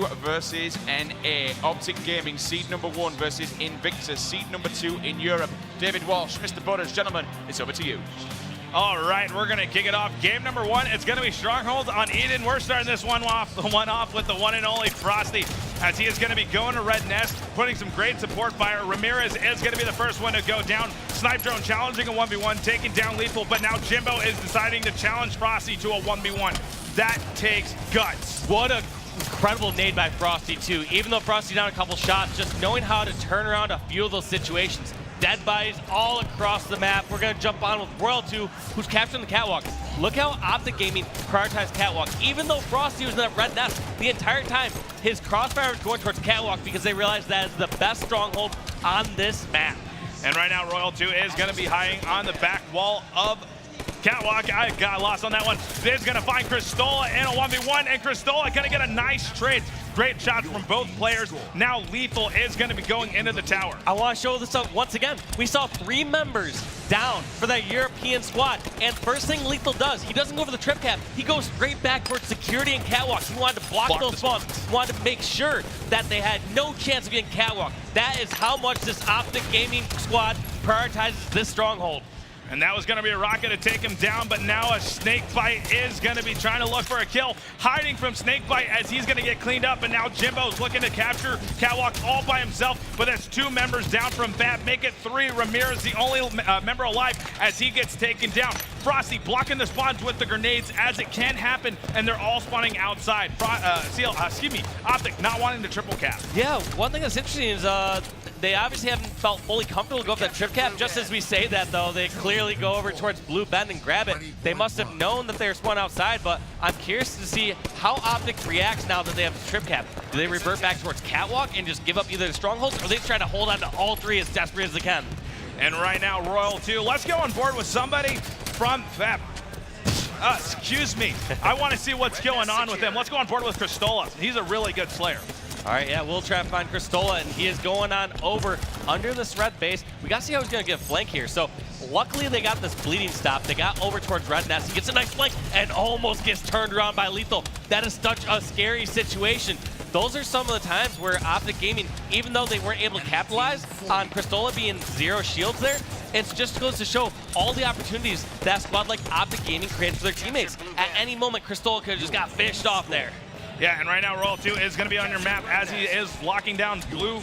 2 versus NA. OpTic Gaming, seed number 1 versus Invistus, seed number 2 in Europe. David Walsh, Mr. Butters, gentlemen, it's over to you. All right, we're going to kick it off. Game number 1, it's going to be Strongholds on Eden. We're starting this one off with the one and only Frosty, as he is going to be going to Red Nest, putting some great support fire. Ramirez is going to be the first one to go down. Snipe Drone challenging a 1v1, taking down Lethal, but now Jimbo is deciding to challenge Frosty to a 1v1. That takes guts. What a incredible nade by Frosty too. Even though Frosty down a couple shots, just knowing how to turn around a few of those situations. Dead bodies all across the map. We're going to jump on with Royal 2, who's capturing the catwalk. Look how OpTic Gaming prioritized catwalk. Even though Frosty was in that Red Nest the entire time, his crossfire was going towards catwalk because they realized that is the best stronghold on this map. And right now, Royal 2 is going to be hiding on the back wall of catwalk. I got lost on that one. Is going to find Kristola in a 1v1, and Kristola going to get a nice trade. Great shots from both players. Now Lethal is going to be going into the tower. I want to show this up once again. We saw 3 members down for that European squad, and first thing Lethal does, he doesn't go for the trip cap. He goes straight back towards security and catwalk. He wanted to block those spawns. He wanted to make sure that they had no chance of getting catwalk. That is how much this OpTic Gaming squad prioritizes this stronghold. And that was going to be a rocket to take him down, but now a Snakebite is going to be trying to look for a kill, hiding from Snakebite as he's going to get cleaned up, and now Jimbo's looking to capture catwalk all by himself, but that's 2 members down from Fab, make it 3. Ramirez, the only member alive, as he gets taken down. Frosty blocking the spawns with the grenades as it can happen, and they're all spawning outside. OpTic not wanting the triple cap. Yeah, one thing that's interesting is they obviously haven't felt fully comfortable to go for that trip cap. Just as we say that, though, they clearly go over towards Blue Bend and grab it. They must have known that they were spawned outside, but I'm curious to see how OpTic reacts now that they have the trip cap. Do they revert back towards catwalk and just give up either the strongholds, or they try to hold on to all 3 as desperate as they can? And right now, Royal 2, let's go on board with somebody from Fab. Excuse me. I want to see what's going on with him. Let's go on board with Kristola. He's a really good slayer. All right, yeah, we'll try to find Kristola, and he is going on over under this red base. We got to see how he's going to get a flank here. So luckily they got this bleeding stop. They got over towards Red Nest. He gets a nice flank and almost gets turned around by Lethal. That is such a scary situation. Those are some of the times where OpTic Gaming, even though they weren't able to capitalize on Kristola being 0 shields there, it just goes to show all the opportunities that squad like OpTic Gaming creates for their teammates. At any moment, Kristola could have just got fished off there. Yeah, and right now Royal 2 is going to be on your map as he is locking down blue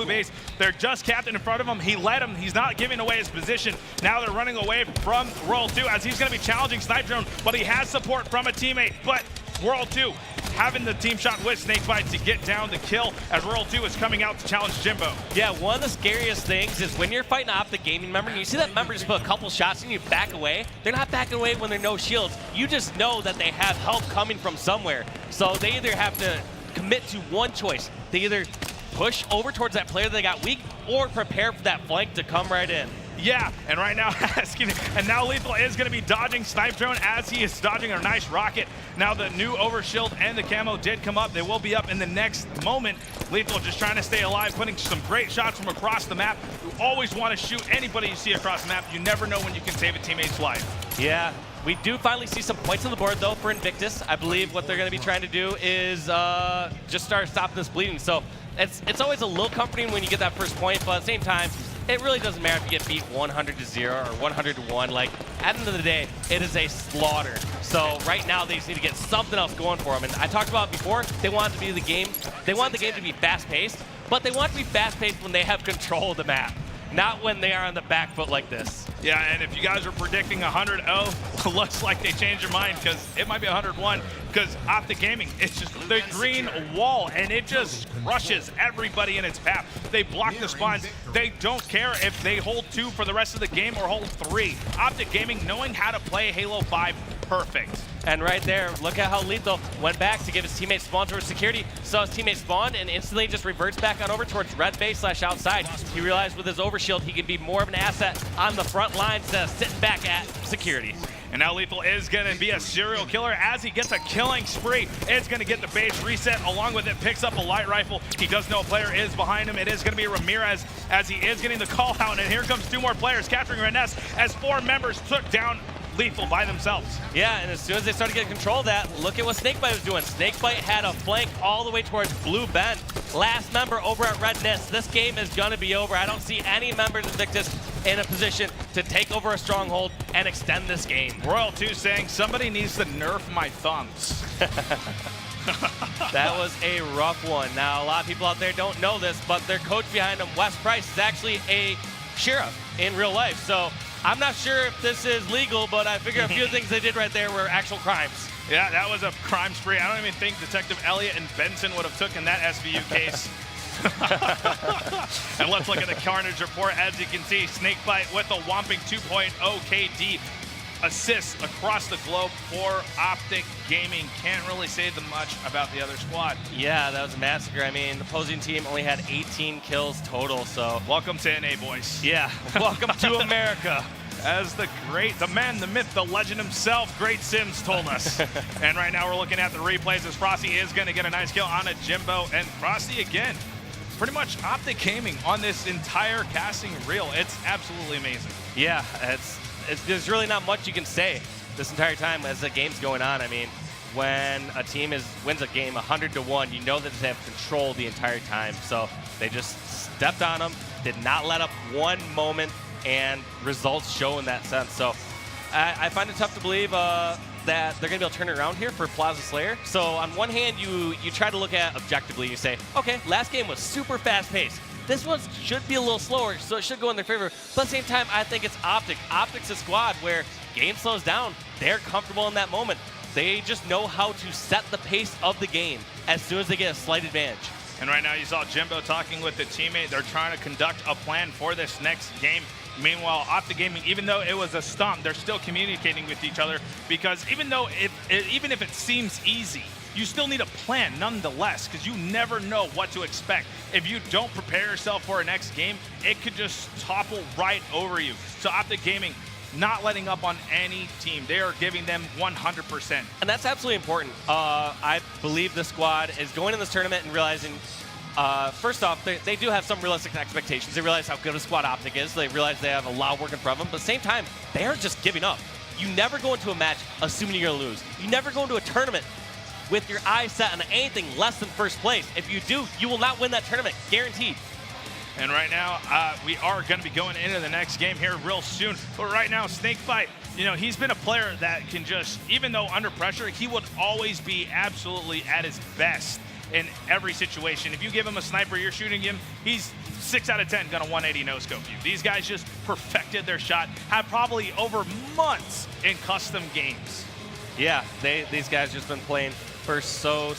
base. They're just capped in front of him. He led him. He's not giving away his position. Now they're running away from Royal 2 as he's going to be challenging Snipe Drone, but he has support from a teammate. But Royal 2 having the team shot with Snakebite to get down the kill as Royal 2 is coming out to challenge Jimbo. Yeah, one of the scariest things is when you're fighting an OpTic Gaming member and you see that member just put a couple shots and you back away, they're not backing away when there are no shields. You just know that they have help coming from somewhere. So they either have to commit to one choice. They either push over towards that player that got weak or prepare for that flank to come right in. Yeah, and right now, and now Lethal is going to be dodging Snipe Drone as he is dodging a nice rocket. Now the new overshield and the camo did come up. They will be up in the next moment. Lethal just trying to stay alive, putting some great shots from across the map. You always want to shoot anybody you see across the map. You never know when you can save a teammate's life. Yeah. We do finally see some points on the board, though, for Invistus. I believe what they're going to be trying to do is just start stopping this bleeding. So it's always a little comforting when you get that first point, but at the same time, it really doesn't matter if you get beat 100-0 or 100-1. Like, at the end of the day, it is a slaughter. So right now, they just need to get something else going for them. And I talked about it before, they want it to be the game. They want the game to be fast-paced, but they want it to be fast-paced when they have control of the map, not when they are on the back foot like this. Yeah, and if you guys are predicting 100-0, looks like they changed your mind because it might be 101 because OpTic Gaming, it's just the green wall and it just crushes everybody in its path. They block the spawns. They don't care if they hold 2 for the rest of the game or hold 3. OpTic Gaming knowing how to play Halo 5 perfect. And right there, look at how Lethal went back to give his teammate spawn towards security. Saw his teammate spawn and instantly just reverts back on over towards red base / outside. He realized with his overshield, he can be more of an asset on the front line instead of sitting back at security. And now Lethal is going to be a serial killer as he gets a killing spree. It's going to get the base reset. Along with it, picks up a light rifle. He does know a player is behind him. It is going to be Ramirez as he is getting the call out. And here comes 2 more players capturing Red Nest as 4 members took down Lethal by themselves. Yeah, and as soon as they started getting control of that, look at what Snakebite was doing. Snakebite had a flank all the way towards Blue Bend. Last member over at Red Nest. This game is going to be over. I don't see any members of Invictus in a position to take over a stronghold and extend this game. Royal 2 saying somebody needs to nerf my thumbs. That was a rough one. Now, a lot of people out there don't know this, but their coach behind them, Wes Price, is actually a sheriff in real life. So I'm not sure if this is legal, but I figure a few things they did right there were actual crimes. Yeah, that was a crime spree. I don't even think Detective Elliott and Benson would have taken that SVU case. And let's look at the Carnage report. As you can see, Snakebite with a whopping 2.0 KD assists across the globe for OpTic Gaming. Can't really say much about the other squad. Yeah, that was a massacre. I mean, the opposing team only had 18 kills total, so. Welcome to NA, boys. Yeah, welcome to America. As the man, the myth, the legend himself, Great Sims told us. And right now we're looking at the replays as Frosty is going to get a nice kill on a Jimbo. And Frosty, again, pretty much OpTic Gaming on this entire casting reel. It's absolutely amazing. Yeah, there's really not much you can say this entire time as the game's going on. I mean, when a team wins a game 100-1, you know that they have control the entire time. So they just stepped on them, did not let up one moment, and results show in that sense. So I find it tough to believe that they're going to be able to turn it around here for Plaza Slayer. So on one hand, you try to look at objectively. You say, okay, last game was super fast-paced. This one should be a little slower, so it should go in their favor. But at the same time, I think it's OpTic. OpTic's a squad where game slows down. They're comfortable in that moment. They just know how to set the pace of the game as soon as they get a slight advantage. And right now you saw Jimbo talking with the teammate. They're trying to conduct a plan for this next game. Meanwhile, OpTic Gaming, even though it was a stomp, they're still communicating with each other, because even if it seems easy, you still need a plan nonetheless, because you never know what to expect. If you don't prepare yourself for a next game, it could just topple right over you. So OpTic Gaming not letting up on any team. They are giving them 100%. And that's absolutely important. I believe the squad is going in this tournament and realizing, first off, they do have some realistic expectations. They realize how good a squad OpTic is. They realize they have a lot of work in front of them. But at the same time, they are just giving up. You never go into a match assuming you're going to lose. You never go into a tournament with your eyes set on anything less than first place. If you do, you will not win that tournament, guaranteed. And right now, we are going to be going into the next game here real soon. But right now, Snakebite, you know, he's been a player that can just, even though under pressure, he would always be absolutely at his best in every situation. If you give him a sniper, you're shooting him, he's 6 out of 10 gonna 180 no-scope you. These guys just perfected their shot, have probably over months in custom games. Yeah, these guys just been playing for so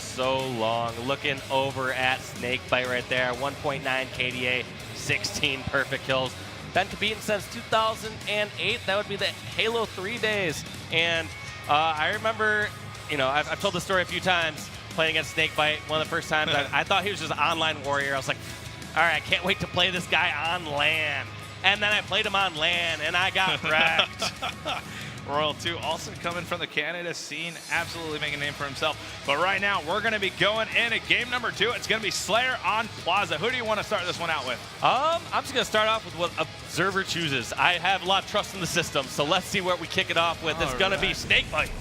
long. Looking over at Snakebite right there, 1.9 KDA, 16 perfect kills. Been competing since 2008. That would be the Halo 3 days. And I remember, you know, I've told the story a few times, playing against Snakebite. One of the first times I thought he was just an online warrior. I was like, all right, I can't wait to play this guy on LAN. And then I played him on LAN, and I got wrecked. Royal 2 also coming from the Canada scene, absolutely making a name for himself. But right now, we're going to be going into game number 2. It's going to be Slayer on Plaza. Who do you want to start this one out with? I'm just going to start off with what Observer chooses. I have a lot of trust in the system, so let's see where we kick it off with. It's going to be Snakebite.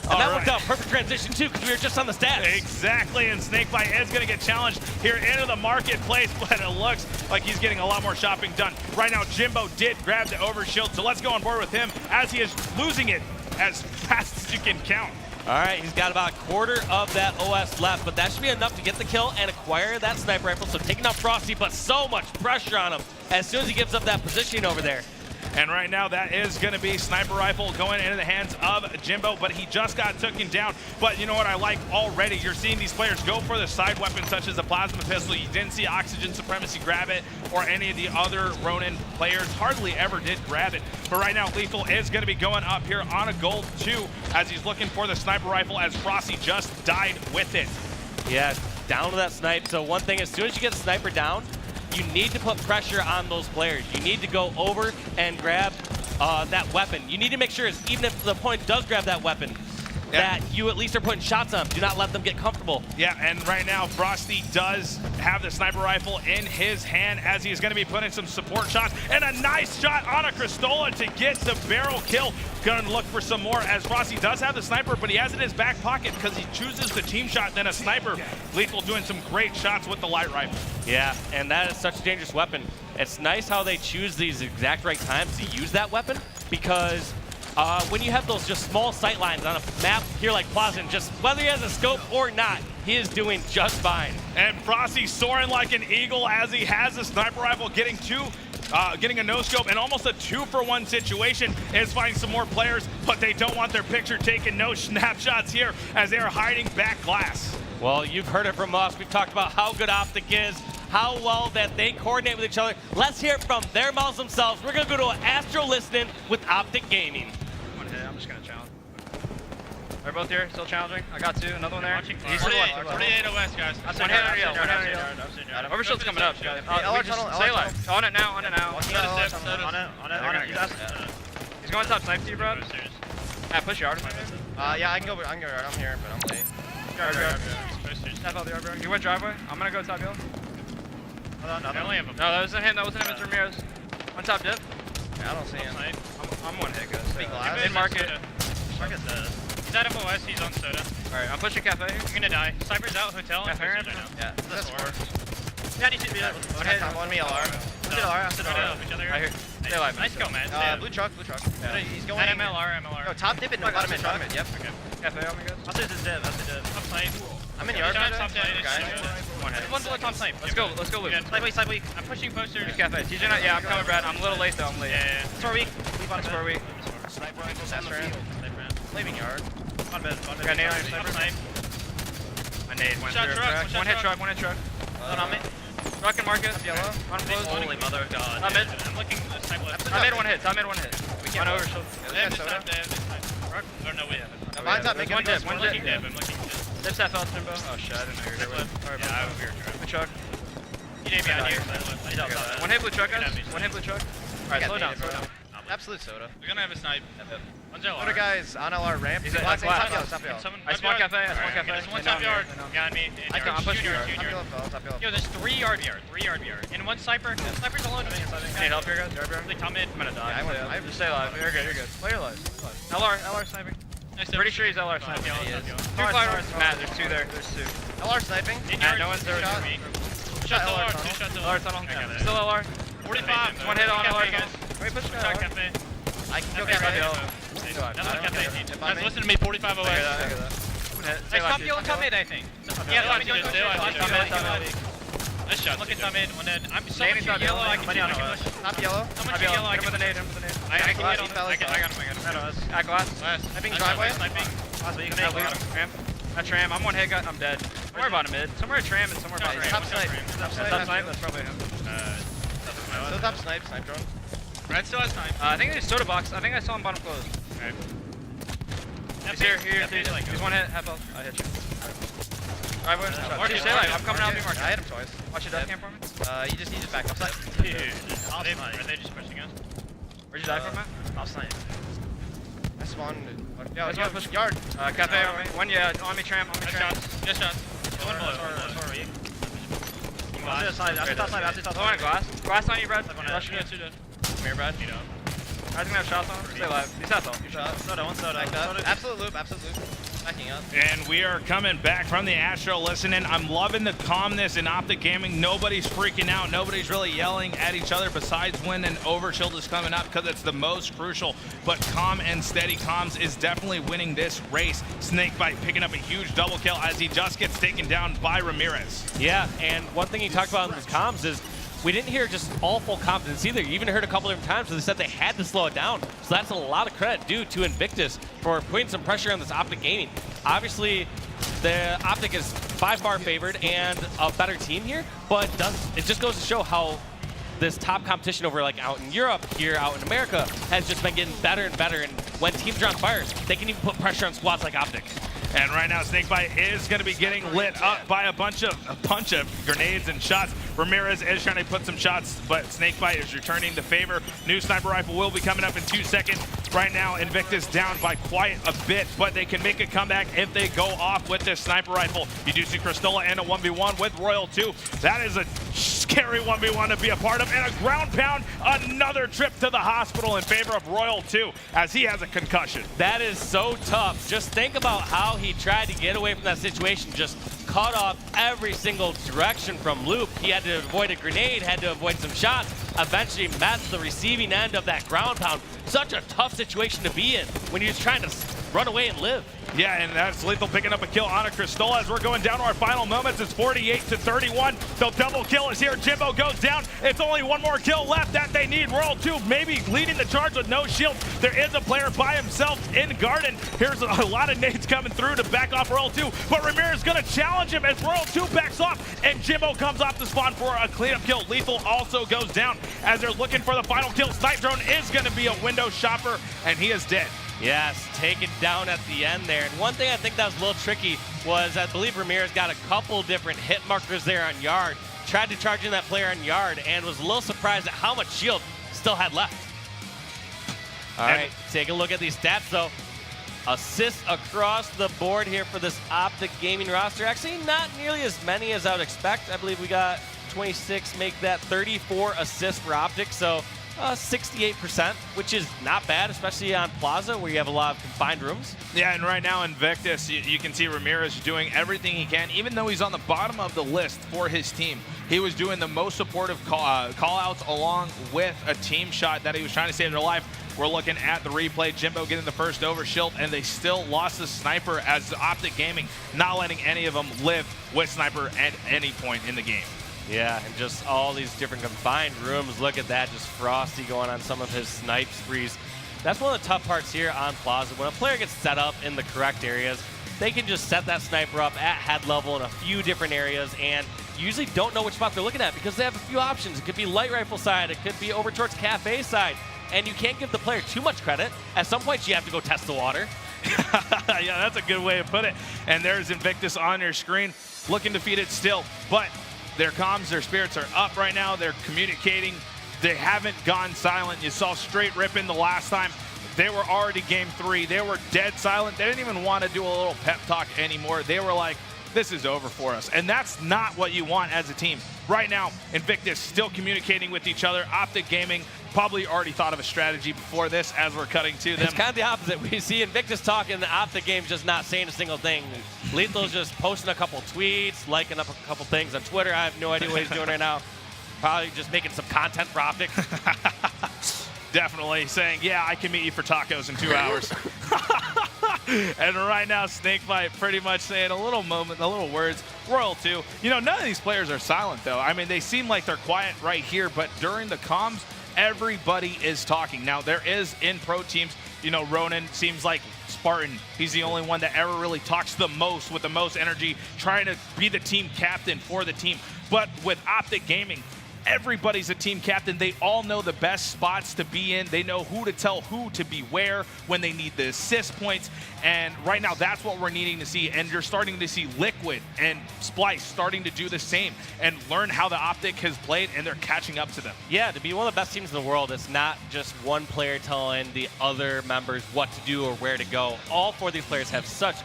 And that worked out. Perfect transition, too, because we were just on the stats. Exactly, and Snakebite is going to get challenged here into the marketplace, but it looks like he's getting a lot more shopping done. Right now, Jimbo did grab the overshield, so let's go on board with him as he is losing it as fast as you can count. All right, he's got about a quarter of that OS left, but that should be enough to get the kill and acquire that sniper rifle. So taking out Frosty, but so much pressure on him as soon as he gives up that positioning over there. And right now, that is going to be sniper rifle going into the hands of Jimbo, but he just got taken down. But you know what I like already? You're seeing these players go for the side weapons, such as a plasma pistol. You didn't see Oxygen Supremacy grab it, or any of the other Ronin players hardly ever did grab it. But right now, Lethal is going to be going up here on a gold 2 as he's looking for the sniper rifle, as Frosty just died with it. Yeah, down to that snipe. So one thing, as soon as you get the sniper down, you need to put pressure on those players. You need to go over and grab that weapon. You need to make sure, even if the opponent does grab that weapon, that you at least are putting shots on them. Do not let them get comfortable. Yeah, and right now, Frosty does have the sniper rifle in his hand as he's going to be putting some support shots. And a nice shot on a Cristola to get the barrel kill. Going to look for some more as Frosty does have the sniper, but he has it in his back pocket because he chooses the team shot, then a sniper. Lethal doing some great shots with the light rifle. Yeah, and that is such a dangerous weapon. It's nice how they choose these exact right times to use that weapon, because when you have those just small sight lines on a map here like Plaza, just whether he has a scope or not, he is doing just fine. And Frosty soaring like an eagle as he has the sniper rifle, getting a no-scope and almost a 2-for-1 situation. Is finding some more players, but they don't want their picture taken. No snapshots here as they are hiding back glass. Well, you've heard it from us. We've talked about how good OpTic is, how well that they coordinate with each other. Let's hear it from their mouths themselves. We're going to go to Astro listening with OpTic Gaming. I'm just gonna challenge. They're both here, still challenging. I got 2, another one there. He's 48 OS, guys. One hit on yard. Overshield's coming up. Stay alive. On it now, on it now. On it. He's going top snipe to you, bro. Yeah, push yard. Yeah, I can go yard. I'm here, but I'm late. Yard. Step out the yard, bro. You went driveway. I'm gonna go top yellow. No, that wasn't him. That wasn't him. It's Ramirez. On top dip. Yeah, I don't see him. I'm one hit, guys. In market. He's out of OS, he's on soda. Alright, I'm pushing cafe here. I'm gonna die. Cypher's out, hotel. Cafe right now. Yeah, that's 4. Yeah, you should be there. One hit, I'm on me, LR. Right here. Stay alive. Nice go, man. Blue truck. Yeah. He's going. At MLR. No, top dip and bottom mid. Yep. Okay. Cafe on me, guys. I'll say this is dev. Top snipe. I'm in yard. Top dev. One hit. One below top snipe. Let's go, Luke. Side weak. I'm pushing posters. Push cafe. TJ not, yeah, I'm coming, Brad. I'm a little late, though. I'm late. Yeah. Score weak. Score weak. Sniper rifles on the field. Leaving yard. On bed. Got nade on your sniper. I nade. One hit truck. One on me. Truck and market. Up yellow. On close. Holy mother of God. I'm mid. I'm looking at the snipe left. I made one hit. On over. They have this side. Or no, wait. Mine's not making One dip. I'm looking dev. I'm looking dev. Dip that fell, Timbo. Oh shit, I didn't know you were here. Alright, Yeah, I was here. Blue truck. He did behind here. One hit blue truck, guys. One hit blue truck. Alright, slow down. Absolute soda. We're gonna have a snipe. One's LR. Soda guys on LR ramp. He's at Top glass. yellow. I spawn cafe. There's one top yard. Behind me. I'm pushing yard. Top yellow fell. Top yellow. Yo, there's 3 yard. And one sniper. Sniper's alone. I need help here, guys. They come in. I'm gonna die. Yeah, I Just stay alive. You're good. Play your life. LR sniping. Pretty sure he's LR sniping. He is. 2 flyers. Matt, there's 2 there. There's 2. LR sniping. Matt, no one's there. Shot. Shot LR LR. tunnel. 2 shots LR tunnel. Still LR. 45. One hit on LR. guys. Wait, push Shot cafe. cafe. I can go Okay, cafe. That's what cafe. If I'm Guys, in. listen to me. 45 OS. Hey, top yellow, top mid, I think. Yeah, top mid. Nice shot. Look at top mid. One head. I'm so much yellow. I can push. Top yellow. So much yellow. I can push. I can get on. I got him. At glass. Sniping driveway. Sniping. That tram. I'm one hit. I'm dead. Somewhere bottom mid. Somewhere a tram and somewhere bottom Top mid. snipe. Top snipe. Top snipe. That's probably him. Still top snipe. Snipe drone. Red still has time. I think there's soda box. I think I saw him bottom close. Okay. He's here. He's one hit. Half health. I hit you. Alright, stay alive. I'm coming out of market. I hit him twice. Watch your death cam for me. You just need to back up. Dude, are they just pushing us? Where'd you die from, Matt? Top snipe. I spawned. Yeah, Yo, push yard. Cafe on me. One, yeah, on me tram. Good shots. Good shots. One below. One on glass. Glass on you, Brad. Rushing you. Come here, Brad. I think I have shots on him. Stay alive. He's half health. One soda. Absolute loop. Backing up. And we are coming back from the Astro listening. I'm loving the calmness in OpTic Gaming. Nobody's freaking out. Nobody's really yelling at each other besides when an overshield is coming up, because it's the most crucial. But calm and steady comms is definitely winning this race. Snakebite picking up a huge double kill as he just gets taken down by Ramirez. Yeah, and one thing he talked about in his comms is we didn't hear just all full confidence either. You even heard a couple different times where they said they had to slow it down. So that's a lot of credit due to Invistus for putting some pressure on this OpTic Gaming. Obviously, the OpTic is by far favored and a better team here, but it just goes to show how this top competition over like out in Europe, here out in America, has just been getting better and better. And when teams are on fire, they can even put pressure on squads like OpTic. And right now, Snakebite is going to be getting lit up by a bunch of grenades and shots. Ramirez is trying to put some shots, but Snakebite is returning the favor. New sniper rifle will be coming up in 2 seconds. Right now, Invistus down by quite a bit, but they can make a comeback if they go off with this sniper rifle. You do see Cristola in a 1v1 with Royal 2. That is a scary 1v1 to be a part of, and a ground pound, another trip to the hospital in favor of Royal 2 as he has a concussion. That is so tough. Just think about how he tried to get away from that situation, just cut off every single direction from Loop. He had to avoid a grenade, had to avoid some shots, eventually met the receiving end of that ground pound. Such a tough situation to be in when you're just trying to run away and live. Yeah, and that's Lethal picking up a kill on a Cristola as we're going down to our final moments. It's 48-31. The double kill is here. Jimbo goes down. It's only one more kill left that they need. Royal 2 maybe leading the charge with no shield. There is a player by himself in Garden. Here's a lot of nades coming through to back off Royal 2, but Ramirez is going to challenge him as Royal 2 backs off, and Jimbo comes off the spawn for a cleanup kill. Lethal also goes down as they're looking for the final kill. Snipe Drone is going to be a window shopper, and he is dead. Yes, taken down at the end there. And one thing I think that was a little tricky was I believe Ramirez got a couple different hit markers there on Yard. Tried to charge in that player on Yard and was a little surprised at how much shield still had left. All right, take a look at these stats though. Assists across the board here for this OpTic Gaming roster. Actually, not nearly as many as I would expect. I believe we got 26, make that 34 assists for OpTic. So 68%, which is not bad, especially on Plaza where you have a lot of confined rooms. Yeah, and right now in Invictus, you can see Ramirez doing everything he can, even though he's on the bottom of the list for his team. He was doing the most supportive call-outs along with a team shot that he was trying to save their life. We're looking at the replay. Jimbo getting the first over shield, and they still lost the sniper as OpTic Gaming not letting any of them live with sniper at any point in the game. Yeah, and just all these different confined rooms. Look at that, just Frosty going on some of his snipe sprees. That's one of the tough parts here on Plaza. When a player gets set up in the correct areas, they can just set that sniper up at head level in a few different areas, and you usually don't know which spot they're looking at because they have a few options. It could be light rifle side, it could be over towards cafe side, and you can't give the player too much credit. At some point, you have to go test the water. Yeah, that's a good way to put it. And there's Invictus on your screen, looking to feed it still, but their comms, their spirits are up right now. They're communicating. They haven't gone silent. You saw straight ripping the last time. They were already game 3. They were dead silent. They didn't even want to do a little pep talk anymore. They were like, this is over for us. And that's not what you want as a team. Right now, Invictus still communicating with each other. OpTic Gaming probably already thought of a strategy before this as we're cutting to them. It's kind of the opposite. We see Invictus talking, the OpTic Game's just not saying a single thing. Lethal's just posting a couple tweets, liking up a couple things on Twitter. I have no idea what he's doing right now. Probably just making some content for OpTic. Definitely saying, yeah, I can meet you for tacos in 2 hours. And right now, Snakebite pretty much saying a little words. Royal 2. You know, none of these players are silent, though. I mean, they seem like they're quiet right here, but during the comms, everybody is talking. Now, there is in pro teams, you know, Ronan seems like Spartan. He's the only one that ever really talks the most with the most energy, trying to be the team captain for the team. But with OpTic Gaming, everybody's a team captain. They all know the best spots to be in. They know who to tell who to be where when they need the assist points. And right now, that's what we're needing to see. And you're starting to see Liquid and Splice starting to do the same and learn how the OpTic has played, and they're catching up to them. Yeah, to be one of the best teams in the world, it's not just one player telling the other members what to do or where to go. All 4 of these players have such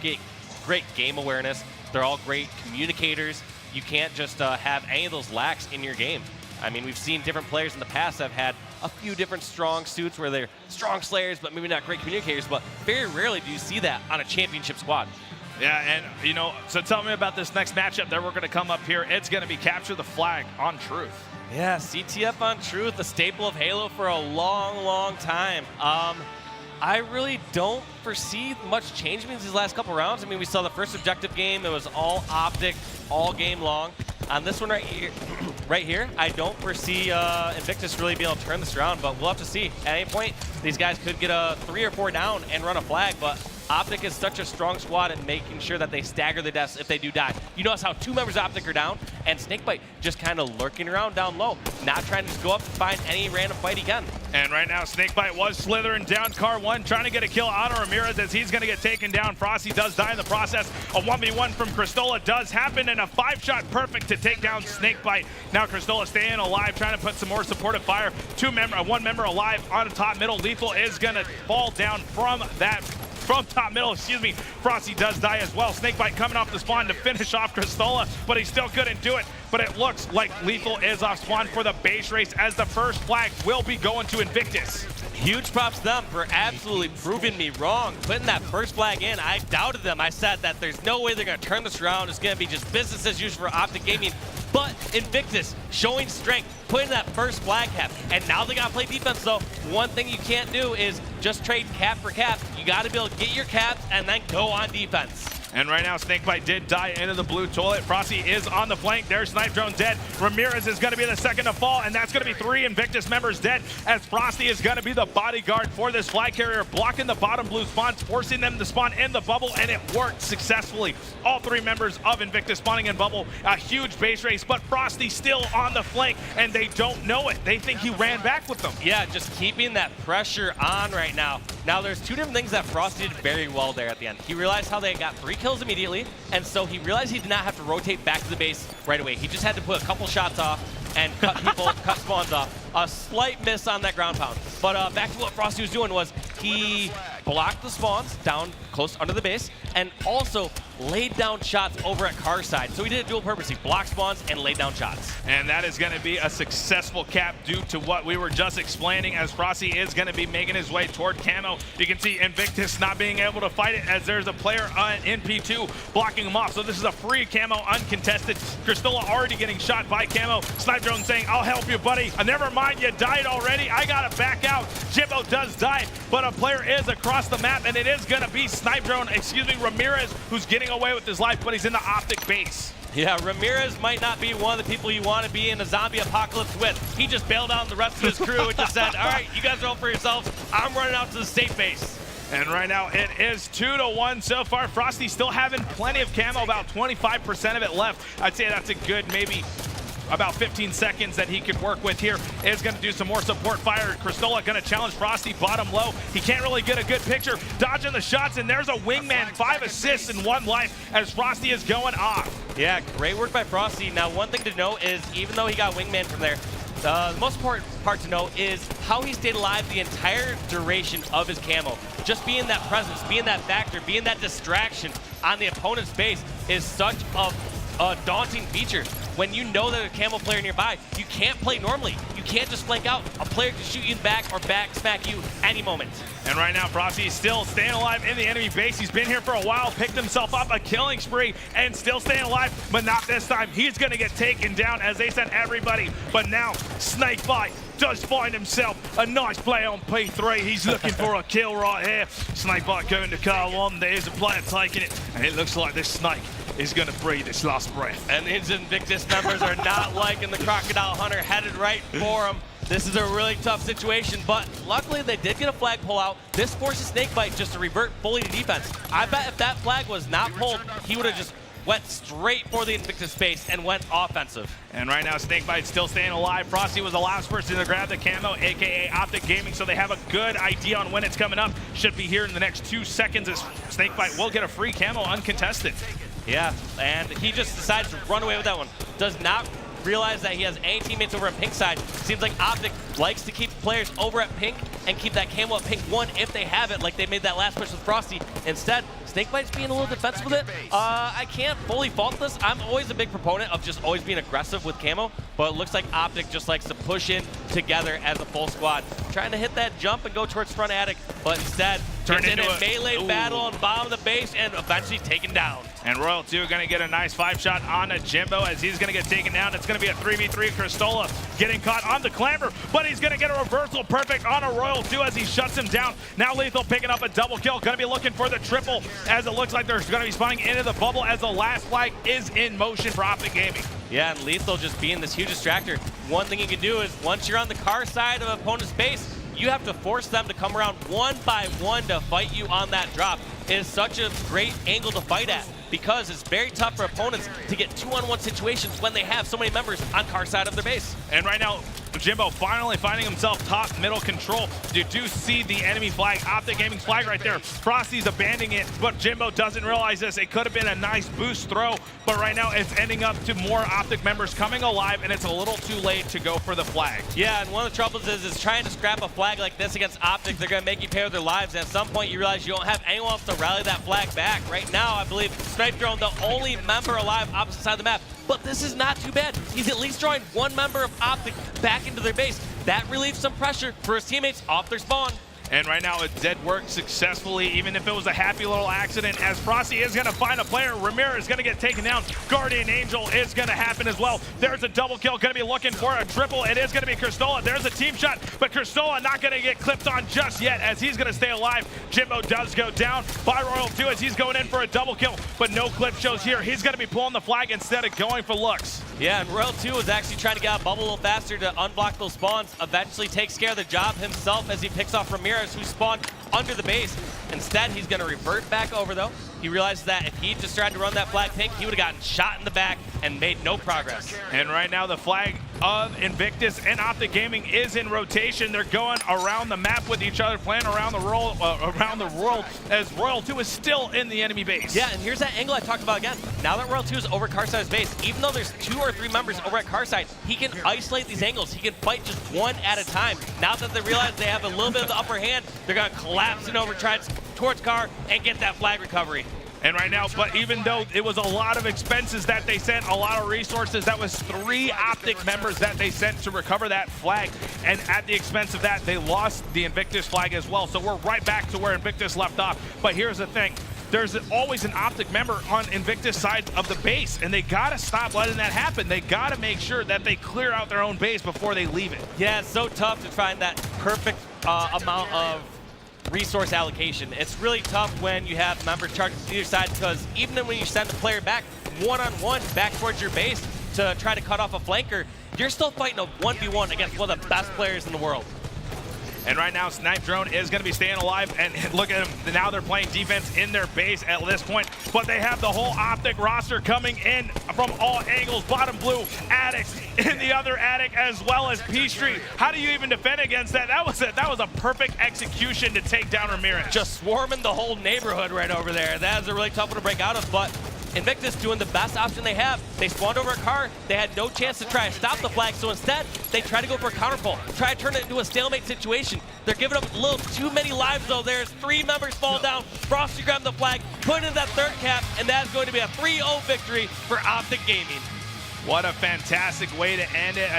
great game awareness. They're all great communicators. You can't just have any of those lacks in your game. I mean, we've seen different players in the past that have had a few different strong suits where they're strong slayers, but maybe not great communicators, but very rarely do you see that on a championship squad. Yeah, and, you know, so tell me about this next matchup that we're going to come up here. It's going to be Capture the Flag on Truth. Yeah, CTF on Truth, a staple of Halo for a long time. I really don't foresee much change in these last couple rounds. I mean, we saw the first objective game. It was all OpTic all game long. On this one right here, I don't foresee Invictus really being able to turn this around, but we'll have to see. At any point, these guys could get a 3 or 4 down and run a flag, but OpTic is such a strong squad in making sure that they stagger the deaths if they do die. You notice how 2 members of OpTic are down, and Snakebite just kind of lurking around down low, not trying to just go up and find any random fight again. And right now, Snakebite was slithering down car 1, trying to get a kill on Ramirez as he's going to get taken down. Frosty does die in the process. A 1v1 from Cristola does happen, and a 5-shot perfect to take down Snakebite. Now Cristola staying alive, trying to put some more supportive fire. 1 member alive on the top middle. Lethal is going to fall down from top middle, excuse me. Frosty does die as well. Snakebite coming off the spawn to finish off Cristola, but he still couldn't do it. But it looks like Lethal is off spawn for the base race as the first flag will be going to Invictus. Huge props to them for absolutely proving me wrong. Putting that first flag in, I doubted them. I said that there's no way they're going to turn this around. It's going to be just business as usual for OpTic Gaming. But Invictus showing strength, putting that first flag cap. And now they got to play defense, though. One thing you can't do is just trade cap for cap. You got to be able to get your caps and then go on defense. And right now, Snakebite did die into the blue toilet. Frosty is on the flank. There's Snipe Drone dead. Ramirez is going to be the second to fall, and that's going to be 3 Invictus members dead, as Frosty is going to be the bodyguard for this flag carrier, blocking the bottom blue spawns, forcing them to spawn in the bubble, and it worked successfully. All 3 members of Invictus spawning in bubble. A huge base race, but Frosty still on the flank, and they don't know it. They think he ran back with them. Yeah, just keeping that pressure on right now. Now, there's 2 different things that Frosty did very well there at the end. He realized how they got 3 kills immediately, and so he realized he did not have to rotate back to the base right away. He just had to put a couple shots off and cut spawns off. A slight miss on that ground pound. But back to what Frosty was doing was he blocked the spawns down close under the base and also laid down shots over at car side. So he did it dual purpose. He blocked spawns and laid down shots. And that is going to be a successful cap due to what we were just explaining, as Frosty is going to be making his way toward camo. You can see Invictus not being able to fight it as there's a player in P2 blocking him off. So this is a free camo uncontested. Cristola already getting shot by camo. Snipe Drone saying, I'll help you, buddy. Never mind, you died already. I got to back out. Jimbo does die, but a player is across the map, and it is going to be Ramirez, who's getting away with his life, but he's in the OpTic base. Yeah, Ramirez might not be one of the people you want to be in a zombie apocalypse with. He just bailed out the rest of his crew and just said, all right, you guys are all for yourselves. I'm running out to the safe base. And right now it is 2-1 so far. Frosty still having plenty of camo, about 25% of it left. I'd say that's a good maybe about 15 seconds that he could work with here. Is going to do some more support fire. Cristola going to challenge Frosty bottom low. He can't really get a good picture. Dodging the shots, and there's a wingman. 5 assists in 1 life as Frosty is going off. Yeah, great work by Frosty. Now, one thing to note is even though he got wingman from there, the most important part to note is how he stayed alive the entire duration of his camo. Just being that presence, being that factor, being that distraction on the opponent's base is such a daunting feature. When you know that a camo player nearby, you can't play normally. You can't just flank out. A player can shoot you in the back or back smack you any moment. And right now, Frosty is still staying alive in the enemy base. He's been here for a while, picked himself up a killing spree, and still staying alive, but not this time. He's gonna get taken down, as they said everybite. But now, Snakebite does find himself a nice play on P3. He's looking for a kill right here. Snakebite going to car 1. There's a player taking it, and it looks like this snake is going to breathe its last breath. And these Invictus members are not liking the Crocodile Hunter headed right for him. This is a really tough situation, but luckily they did get a flag pull out. This forces Snakebite just to revert fully to defense. I bet if that flag was not pulled, he would have just went straight for the Invictus space and went offensive. And right now, Snakebite still staying alive. Frosty was the last person to grab the camo, aka OpTic Gaming, so they have a good idea on when it's coming up. Should be here in the next 2 seconds as Snakebite will get a free camo uncontested. Yeah, and he just decides to run away with that one. Does not realize that he has any teammates over at pink side. Seems like OpTic likes to keep players over at pink and keep that camo at pink 1 if they have it, like they made that last push with Frosty. Instead, Snakebite's being a little defensive with it. I can't fully fault this. I'm always a big proponent of just always being aggressive with camo, but it looks like OpTic just likes to push in together as a full squad, trying to hit that jump and go towards front attic, but instead turns into a melee battle and bomb the base and eventually taken down. And Royal 2 going to get a nice 5-shot on a Jimbo as he's going to get taken down. It's going to be a 3v3. Cristola getting caught on the clamber, but he's going to get a reversal perfect on a Royal 2 as he shuts him down. Now Lethal picking up a double kill. Going to be looking for the triple as it looks like they're going to be spawning into the bubble as the last flag is in motion for OpTic Gaming. Yeah, and Lethal just being this huge distractor. One thing you can do is once you're on the car side of opponent's base, you have to force them to come around 1 by 1 to fight you on that drop. is such a great angle to fight at because it's very tough for opponents to get 2-on-1 situations when they have so many members on car side of their base. And right now, Jimbo finally finding himself top middle control. You do see the enemy flag, OpTic Gaming's flag right there. Frosty's abandoning it, but Jimbo doesn't realize this. It could have been a nice boost throw, but right now it's ending up to more OpTic members coming alive, and it's a little too late to go for the flag. Yeah, and one of the troubles is trying to scrap a flag like this against OpTic. They're going to make you pay with their lives, and at some point you realize you don't have anyone else to rally that flag back. Right now, I believe Snipe Drone, the only member alive opposite side of the map. But this is not too bad. He's at least drawing one member of OpTic back into their base. That relieves some pressure for his teammates off their spawn. And right now it did work successfully, even if it was a happy little accident, as Frosty is going to find a player. Ramirez is going to get taken down. Guardian Angel is going to happen as well. There's a double kill, going to be looking for a triple. It is going to be Cristola. There's a team shot, but Cristola not going to get clipped on just yet as he's going to stay alive. Jimbo does go down by Royal 2 as he's going in for a double kill, but no clip shows here. He's going to be pulling the flag instead of going for looks. Yeah, and Royal 2 is actually trying to get out bubble a little faster to unblock those spawns. Eventually takes care of the job himself as he picks off Ramirez, who spawned under the base. Instead, he's going to revert back over, though. He realizes that if he just tried to run that flag pink, he would have gotten shot in the back and made no progress. And right now, the flag of Invictus and OpTic Gaming is in rotation. They're going around the map with each other, playing around the world, as Royal 2 is still in the enemy base. Yeah, and here's that angle I talked about again. Now that Royal 2 is over Carside's base, even though there's 2 or 3 members over at Carside, he can isolate these angles. He can fight just one at a time. Now that they realize they have a little bit of the upper hand, they're going to collapse in over towards Car and get that flag recovery. And right now, but even though it was a lot of expenses that they sent, a lot of resources, that was 3 OpTic members that they sent to recover that flag. And at the expense of that, they lost the Invictus flag as well. So we're right back to where Invictus left off. But here's the thing. There's always an OpTic member on Invictus side of the base, and they gotta stop letting that happen. They gotta make sure that they clear out their own base before they leave it. Yeah, it's so tough to find that perfect amount of resource allocation. It's really tough when you have members charging to either side, because even when you send the player back one-on-one back towards your base to try to cut off a flanker, you're still fighting a 1v1 against one of the best players in the world. And right now, Snipe Drone is going to be staying alive, and look at them. Now they're playing defense in their base at this point, but they have the whole OpTic roster coming in from all angles. Bottom blue, Addicts in the other attic, as well as P-Street. How do you even defend against that? That was a perfect execution to take down Ramirez. Just swarming the whole neighborhood right over there. That is a really tough one to break out of, but Invictus doing the best option they have. They spawned over a car. They had no chance to try to stop the flag, so instead, they try to go for a counter pull, try to turn it into a stalemate situation. They're giving up a little too many lives, though. There's 3 members fall down. Frosty grabbed the flag, put it in that third cap, and that is going to be a 3-0 victory for OpTic Gaming. What a fantastic way to end it.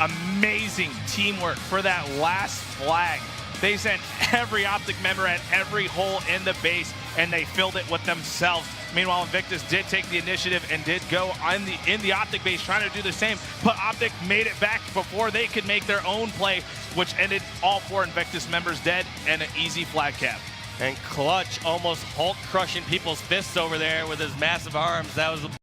Amazing teamwork for that last flag. They sent every OpTic member at every hole in the base, and they filled it with themselves. Meanwhile, Invictus did take the initiative and did go in the OpTic base trying to do the same, but OpTic made it back before they could make their own play, which ended all 4 Invictus members dead and an easy flag cap. And Clutch almost Hulk crushing people's fists over there with his massive arms. That was